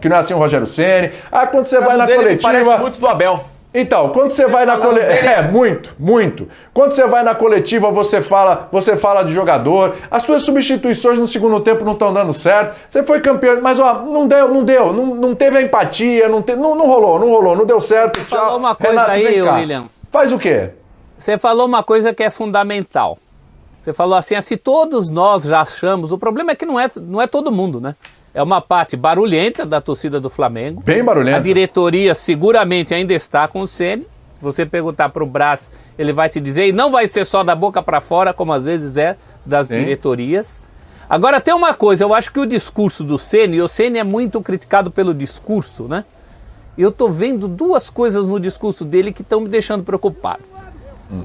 que não é assim o Rogério Ceni. Ah, quando você vai na coletiva... Parece muito do Abel. Então, quando você vai na coletiva... muito. Quando você vai na coletiva, você fala de jogador, as suas substituições no segundo tempo não estão dando certo, você foi campeão, mas ó, não deu, não teve a empatia, não rolou, não deu certo. Você falou uma coisa Renato, aí, vem cá. William. Faz o quê? Você falou uma coisa que é fundamental. Você falou assim, se todos nós já achamos, o problema é que não é todo mundo, né? É uma parte barulhenta da torcida do Flamengo. Bem barulhenta. A diretoria seguramente ainda está com o Ceni. Se você perguntar para o Brás, ele vai te dizer, e não vai ser só da boca para fora, como às vezes é das diretorias. Agora tem uma coisa, eu acho que o discurso do Ceni, e o Ceni é muito criticado pelo discurso, né? E eu tô vendo duas coisas no discurso dele que estão me deixando preocupado.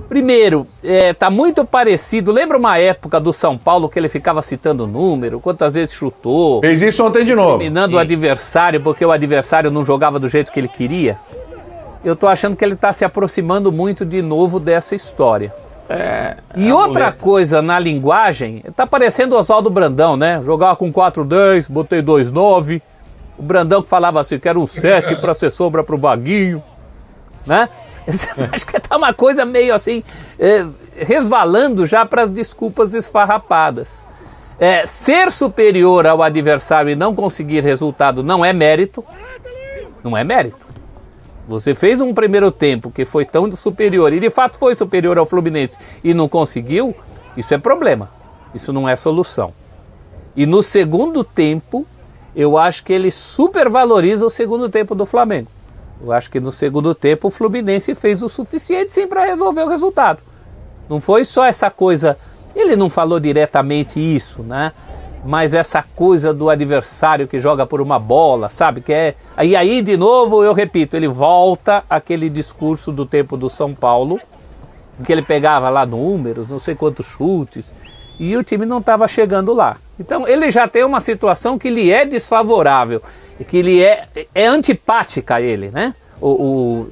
Primeiro, tá muito parecido, lembra uma época do São Paulo que ele ficava citando número, quantas vezes chutou? Fez isso ontem de novo. Eliminando o adversário porque o adversário não jogava do jeito que ele queria. Eu tô achando que ele tá se aproximando muito de novo dessa história. E outra coisa na linguagem, tá parecendo o Oswaldo Brandão, né? Jogava com 4-10, botei 2-9. O Brandão que falava assim, quero um 7 para ser sombra pro Vaguinho, né? Acho que tá uma coisa meio assim, resvalando já para as desculpas esfarrapadas. Ser superior ao adversário e não conseguir resultado não é mérito. Não é mérito. Você fez um primeiro tempo que foi tão superior, e de fato foi superior ao Fluminense, e não conseguiu, isso é problema. Isso não é solução. E no segundo tempo, eu acho que ele supervaloriza o segundo tempo do Flamengo. Eu acho que no segundo tempo o Fluminense fez o suficiente sim para resolver o resultado. Não foi só essa coisa, ele não falou diretamente isso, né? Mas essa coisa do adversário que joga por uma bola, sabe? Aí de novo, eu repito, ele volta àquele discurso do tempo do São Paulo, em que ele pegava lá números, não sei quantos chutes, e o time não estava chegando lá. Então ele já tem uma situação que lhe é desfavorável, que ele é antipática a ele, né?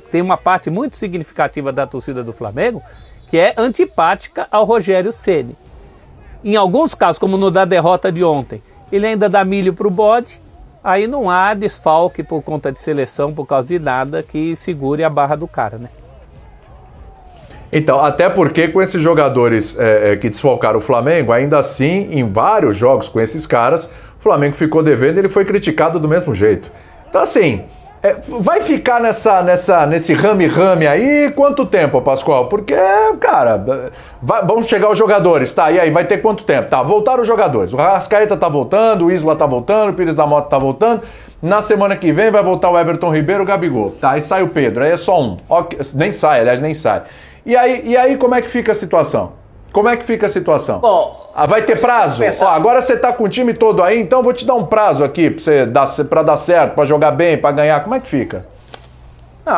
Tem uma parte muito significativa da torcida do Flamengo que é antipática ao Rogério Ceni. Em alguns casos, como no da derrota de ontem, ele ainda dá milho para o bode, aí não há desfalque por conta de seleção, por causa de nada, que segure a barra do cara, né? Então, até porque com esses jogadores que desfalcaram o Flamengo, ainda assim, em vários jogos com esses caras, o Flamengo ficou devendo e ele foi criticado do mesmo jeito. Então, assim, vai ficar nesse rame-rame aí quanto tempo, Pascoal? Porque, cara, vão chegar os jogadores, tá? E aí, vai ter quanto tempo? Tá, voltaram os jogadores. O Arrascaeta tá voltando, o Isla tá voltando, o Pires da Mota tá voltando. Na semana que vem vai voltar o Everton Ribeiro, o Gabigol. Tá, aí sai o Pedro, aí é só um. Nem sai. E aí, como é que fica a situação? Bom, vai ter prazo? Agora você tá com o time todo aí, então vou te dar um prazo aqui pra dar certo, pra jogar bem, pra ganhar. Como é que fica?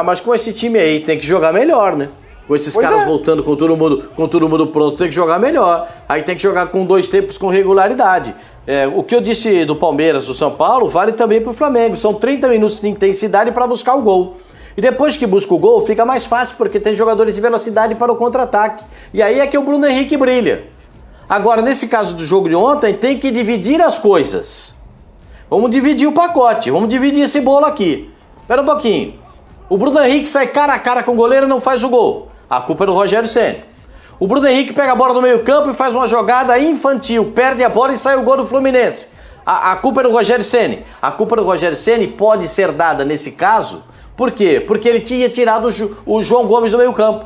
Mas com esse time aí tem que jogar melhor, né? Com esses caras voltando com todo mundo pronto, tem que jogar melhor. Aí tem que jogar com 2 tempos com regularidade. O que eu disse do Palmeiras, do São Paulo, vale também pro Flamengo. São 30 minutos de intensidade para buscar o gol. E depois que busca o gol, fica mais fácil, porque tem jogadores de velocidade para o contra-ataque. E aí é que o Bruno Henrique brilha. Agora, nesse caso do jogo de ontem, tem que dividir as coisas. Vamos dividir o pacote, vamos dividir esse bolo aqui. Espera um pouquinho. O Bruno Henrique sai cara a cara com o goleiro e não faz o gol. A culpa é do Rogério Ceni. O Bruno Henrique pega a bola no meio campo e faz uma jogada infantil, perde a bola e sai o gol do Fluminense. A culpa é do Rogério Ceni. A culpa do Rogério Ceni pode ser dada nesse caso. Por quê? Porque ele tinha tirado o João Gomes do meio campo.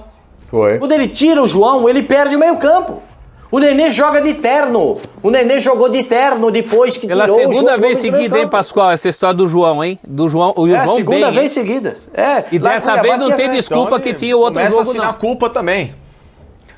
Foi. Quando ele tira o João, ele perde o meio campo. O Nenê joga de terno. O Nenê jogou de terno depois que pela tirou o João segunda vez Gomes do meio seguida, hein, campo. Pascoal, essa história do João, hein? O João segunda bem, vez seguida. E dessa vez não tem desculpa que tinha o outro jogo, não. Começa a culpa também.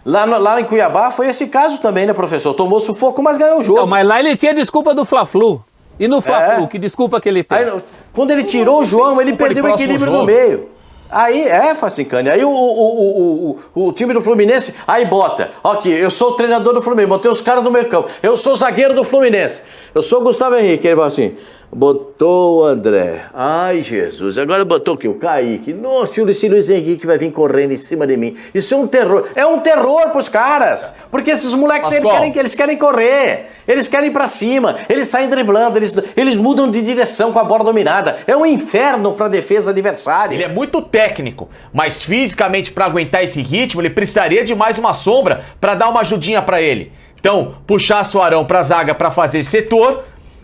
Lá em Cuiabá foi esse caso também, né, professor? Tomou sufoco, mas ganhou o jogo. Não, mas lá ele tinha desculpa do Fla-Flu. E no Fla-Flu, que desculpa que ele tem? Aí, quando ele tirou o João, ele perdeu o equilíbrio no meio. Aí, Facincani, aí o time do Fluminense, aí bota, aqui, eu sou o treinador do Fluminense, botei os caras do meio campo, eu sou zagueiro do Fluminense, eu sou o Gustavo Henrique, ele fala assim, Botou o André. Ai, Jesus. Agora botou o quê? O Kaique. Nossa, e o Luiz Henrique vai vir correndo em cima de mim. Isso é um terror. É um terror pros caras. Porque esses moleques eles querem correr. Eles querem ir pra cima. Eles saem driblando. Eles mudam de direção com a bola dominada. É um inferno pra defesa adversária. Ele é muito técnico, mas fisicamente pra aguentar esse ritmo, ele precisaria de mais uma sombra pra dar uma ajudinha pra ele. Então, puxasse o Arão pra zaga pra fazer esse setor,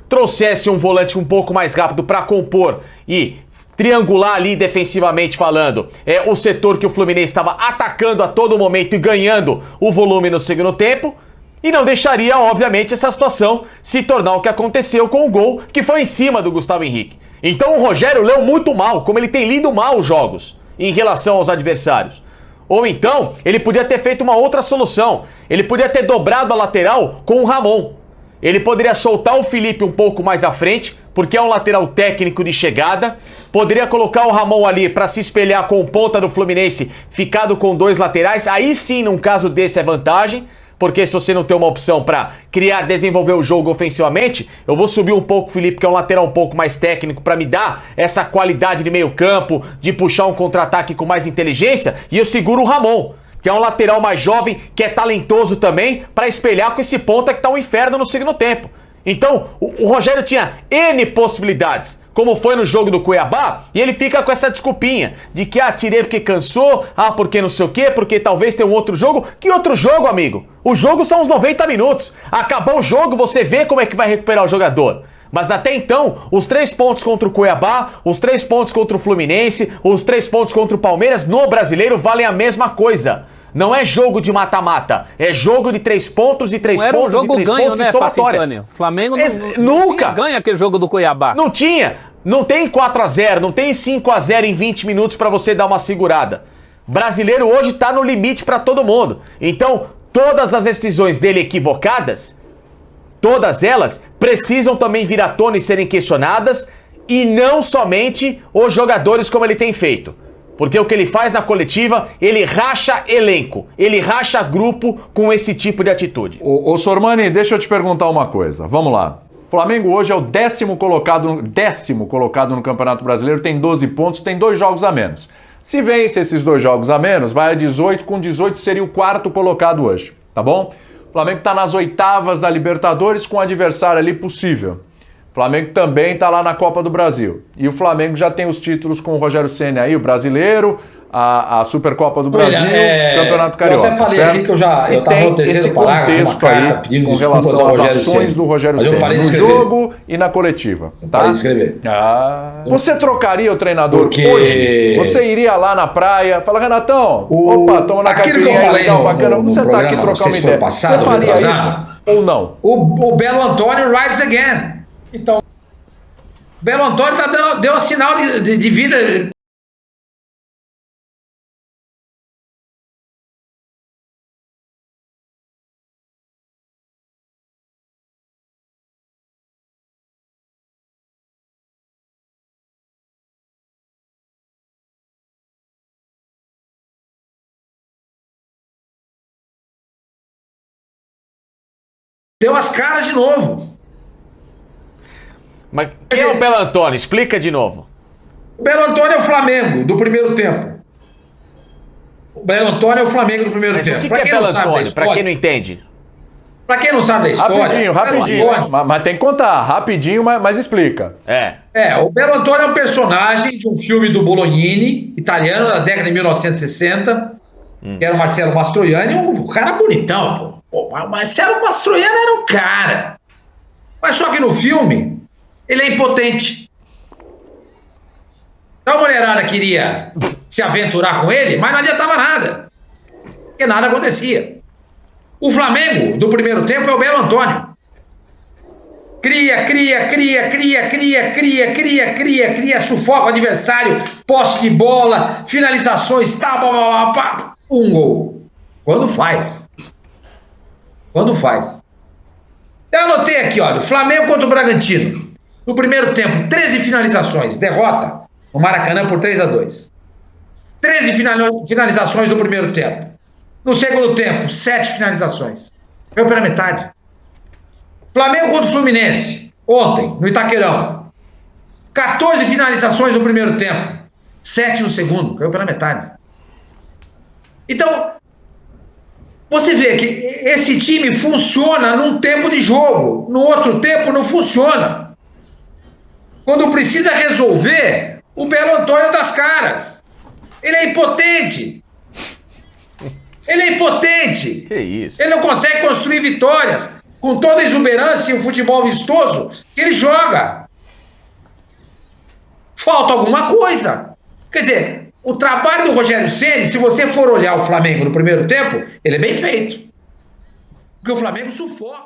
trouxesse um volante um pouco mais rápido para compor e triangular ali defensivamente falando o setor que o Fluminense estava atacando a todo momento e ganhando o volume no segundo tempo, e não deixaria, obviamente, essa situação se tornar o que aconteceu com o gol que foi em cima do Gustavo Henrique. Então o Rogério leu muito mal, como ele tem lido mal os jogos em relação aos adversários. Ou então, ele podia ter feito uma outra solução, ele podia ter dobrado a lateral com o Ramon. Ele poderia soltar o Felipe um pouco mais à frente, porque é um lateral técnico de chegada. Poderia colocar o Ramon ali para se espelhar com o ponta do Fluminense, ficado com 2 laterais. Aí sim, num caso desse, é vantagem. Porque se você não tem uma opção para criar, desenvolver o jogo ofensivamente, eu vou subir um pouco o Felipe, que é um lateral um pouco mais técnico, para me dar essa qualidade de meio campo, de puxar um contra-ataque com mais inteligência, e eu seguro o Ramon, que é um lateral mais jovem, que é talentoso também, para espelhar com esse ponta que tá um inferno no segundo tempo. Então, o Rogério tinha N possibilidades, como foi no jogo do Cuiabá, e ele fica com essa desculpinha de que, tirei porque cansou, porque não sei o quê, porque talvez tenha um outro jogo. Que outro jogo, amigo? O jogo são os 90 minutos. Acabou o jogo, você vê como é que vai recuperar o jogador. Mas até então, os 3 pontos contra o Cuiabá, os 3 pontos contra o Fluminense, os 3 pontos contra o Palmeiras no Brasileiro valem a mesma coisa. Não é jogo de mata-mata, é jogo de 3 pontos e 3 pontos e 3 pontos, ganho, né, e somatória. O Flamengo nunca ganha aquele jogo do Cuiabá. Não tinha. Não tem 4-0, não tem 5-0 em 20 minutos pra você dar uma segurada. Brasileiro hoje tá no limite pra todo mundo. Então, todas as decisões dele equivocadas, todas elas precisam também vir à tona e serem questionadas, e não somente os jogadores como ele tem feito. Porque o que ele faz na coletiva, ele racha elenco, ele racha grupo com esse tipo de atitude. Ô Sormani, deixa eu te perguntar uma coisa. Vamos lá. O Flamengo hoje é o 10º colocado no Campeonato Brasileiro, tem 12 pontos, tem 2 jogos a menos. Se vence esses 2 jogos a menos, vai a 18, com 18 seria o 4º colocado hoje, tá bom? O Flamengo está nas oitavas da Libertadores com um adversário ali possível. O Flamengo também está lá na Copa do Brasil. E o Flamengo já tem os títulos com o Rogério Ceni aí, o Brasileiro, a Supercopa do Brasil, o Campeonato Carioca. Eu até falei aqui que eu estava no terceiro parágrafo, uma carta pedindo com relação às ações do Rogério Ceni no jogo e na coletiva. Tá? Parei de escrever. Você trocaria o treinador hoje? Você iria lá na praia, fala, Renatão, opa, toma na caipirinha, legal, bacana, você tá aqui trocar uma ideia. Você faria isso ou não? O Belo Antônio rides again. Então, o Belo Antônio deu um sinal de vida. Deu as caras de novo. Mas quem é o Belo Antônio? Explica de novo. O Belo Antônio é o Flamengo do primeiro tempo. O Belo Antônio é o Flamengo do primeiro tempo. O que é Belo Antônio? Pra quem não entende. Pra quem não sabe da história... Rapidinho. Mas tem que contar. Rapidinho, mas explica. O Belo Antônio é um personagem de um filme do Bolognini, italiano, da década de 1960, que era o Marcelo Mastroianni, um cara bonitão, pô. O Marcelo Mastroianni era um cara. Mas só que no filme... ele é impotente. Então a mulherada queria se aventurar com ele, mas não adiantava nada. Porque nada acontecia. O Flamengo, do primeiro tempo, é o Belo Antônio. Cria, sufoca o adversário, posse de bola, finalizações, um gol. Quando faz. Eu anotei aqui, olha, Flamengo contra o Bragantino. No primeiro tempo, 13 finalizações, derrota no Maracanã por 3-2. 13 finalizações no primeiro tempo. No segundo tempo, 7 finalizações. Foi pela metade. Flamengo contra o Fluminense, ontem, no Itaquerão. 14 finalizações no primeiro tempo, 7 no segundo, caiu pela metade. Então, você vê que esse time funciona num tempo de jogo, no outro tempo não funciona. Quando precisa resolver, o Belo Antônio das caras. Ele é impotente. Ele é impotente. Que isso? Ele não consegue construir vitórias com toda a exuberância e o futebol vistoso que ele joga. Falta alguma coisa. Quer dizer, o trabalho do Rogério Ceni, se você for olhar o Flamengo no primeiro tempo, ele é bem feito. Porque o Flamengo sufoca.